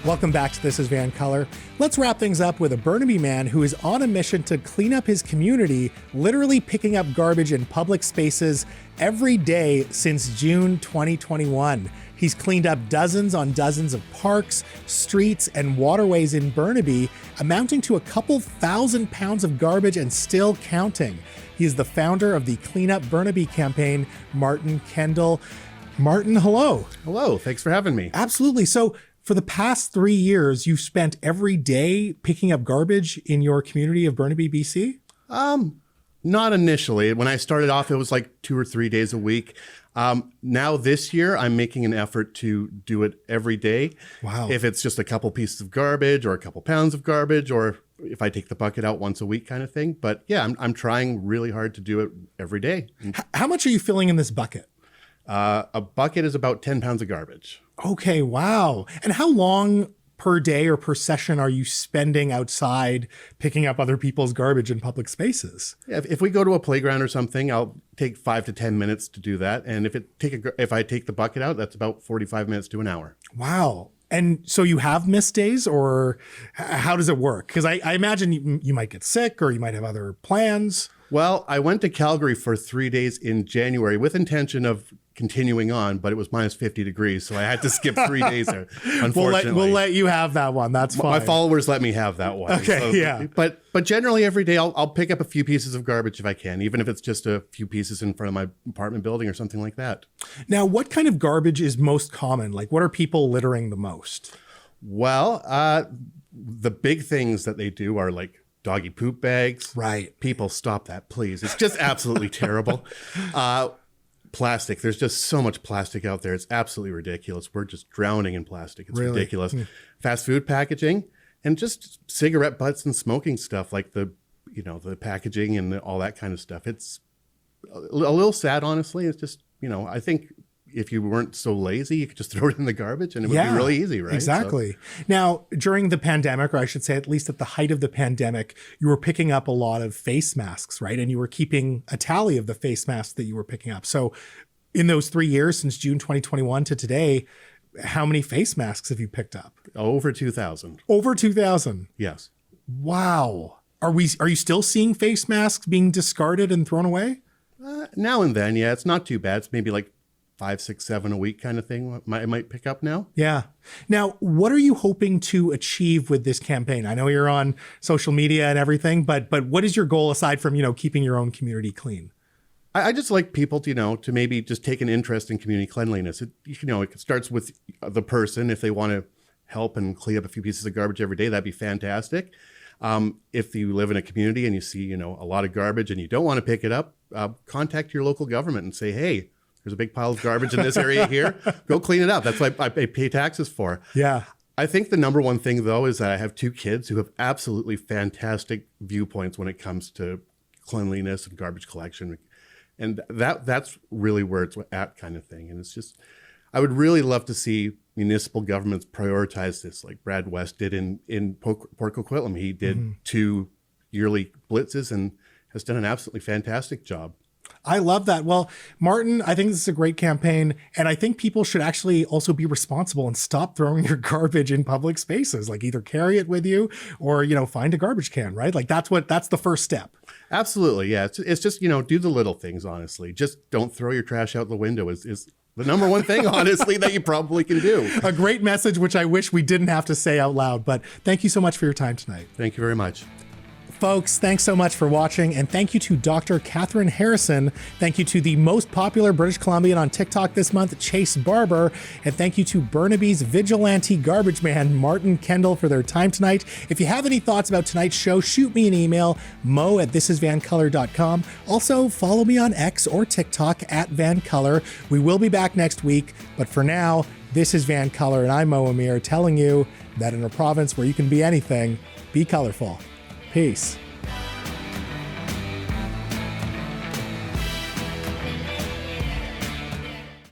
Welcome back to This is VANCOLOUR. Let's wrap things up with a Burnaby man who is on a mission to clean up his community, literally picking up garbage in public spaces every day since June 2021. He's cleaned up dozens on dozens of parks, streets, and waterways in Burnaby, amounting to a couple thousand pounds of garbage and still counting. He is the founder of the Clean Up Burnaby campaign, Martin Kendell. Martin, hello. Hello, thanks for having me. Absolutely. So for the past 3 years, you've spent every day picking up garbage in your community of Burnaby, BC? Not initially. When I started off, it was like 2 or 3 days a week. Now this year, I'm making an effort to do it every day. Wow. If it's just a couple pieces of garbage or a couple pounds of garbage, or if I take the bucket out once a week kind of thing. But yeah, I'm trying really hard to do it every day. How much are you filling in this bucket? A bucket is about 10 pounds of garbage. Okay, wow. And how long per day or per session are you spending outside picking up other people's garbage in public spaces? Yeah, if we go to a playground or something, I'll take 5 to 10 minutes to do that. And if I take the bucket out, that's about 45 minutes to an hour. Wow. And so you have missed days, or how does it work? Because I imagine you might get sick or you might have other plans. Well, I went to Calgary for 3 days in January with intention of continuing on, but it was minus 50 degrees, so I had to skip 3 days there, unfortunately. We'll let you have that one. That's fine. My followers let me have that one. Okay, so, yeah. But generally every day I'll pick up a few pieces of garbage if I can, even if it's just a few pieces in front of my apartment building or something like that. Now, what kind of garbage is most common? Like, what are people littering the most? Well, the big things that they do are like doggy poop bags. Right. People, stop that, please. It's just absolutely terrible. Plastic. There's just so much plastic out there. It's absolutely ridiculous. We're just drowning in plastic. It's Really? ridiculous. Fast food packaging and just cigarette butts and smoking stuff, like the packaging and all that kind of stuff. It's a little sad, honestly. It's just, I think if you weren't so lazy, you could just throw it in the garbage and it would be really easy, right? Exactly. So, now, during the pandemic, or I should say at least at the height of the pandemic, you were picking up a lot of face masks, right? And you were keeping a tally of the face masks that you were picking up. So in those 3 years, since June 2021 to today, how many face masks have you picked up? Over 2,000. Over 2,000? Yes. Wow. Are you still seeing face masks being discarded and thrown away? Now and then, yeah. It's not too bad. It's maybe like 5, 6, 7 a week kind of thing I might pick up now. Yeah. Now, what are you hoping to achieve with this campaign? I know you're on social media and everything, but what is your goal aside from, keeping your own community clean? I just like people to maybe just take an interest in community cleanliness. It starts with the person. If they want to help and clean up a few pieces of garbage every day, that'd be fantastic. If you live in a community and you see, a lot of garbage and you don't want to pick it up, contact your local government and say, hey, there's a big pile of garbage in this area here. Go clean it up. That's what I pay taxes for. Yeah. I think the number one thing, though, is that I have 2 kids who have absolutely fantastic viewpoints when it comes to cleanliness and garbage collection. And that's really where it's at, kind of thing. And it's just, I would really love to see municipal governments prioritize this, like Brad West did in Port Coquitlam. He did 2 yearly blitzes and has done an absolutely fantastic job. I love that. Well, Martin, I think this is a great campaign. And I think people should actually also be responsible and stop throwing your garbage in public spaces. Like either carry it with you or, find a garbage can, right? Like that's the first step. Absolutely. Yeah. It's just, do the little things, honestly. Just don't throw your trash out the window is the number one thing, honestly, that you probably can do. A great message, which I wish we didn't have to say out loud. But thank you so much for your time tonight. Thank you very much. Folks, thanks so much for watching, and thank you to Dr. Catherine Harrison. Thank you to the most popular British Columbian on TikTok this month, Chase Barber, and thank you to Burnaby's vigilante garbage man, Martin Kendell, for their time tonight. If you have any thoughts about tonight's show, shoot me an email, mo@thisisvancolour.com. Also, follow me on X or TikTok @VanColor. We will be back next week, but for now, this is VANCOLOUR, and I'm Mo Amir, telling you that in a province where you can be anything, be colorful. Peace.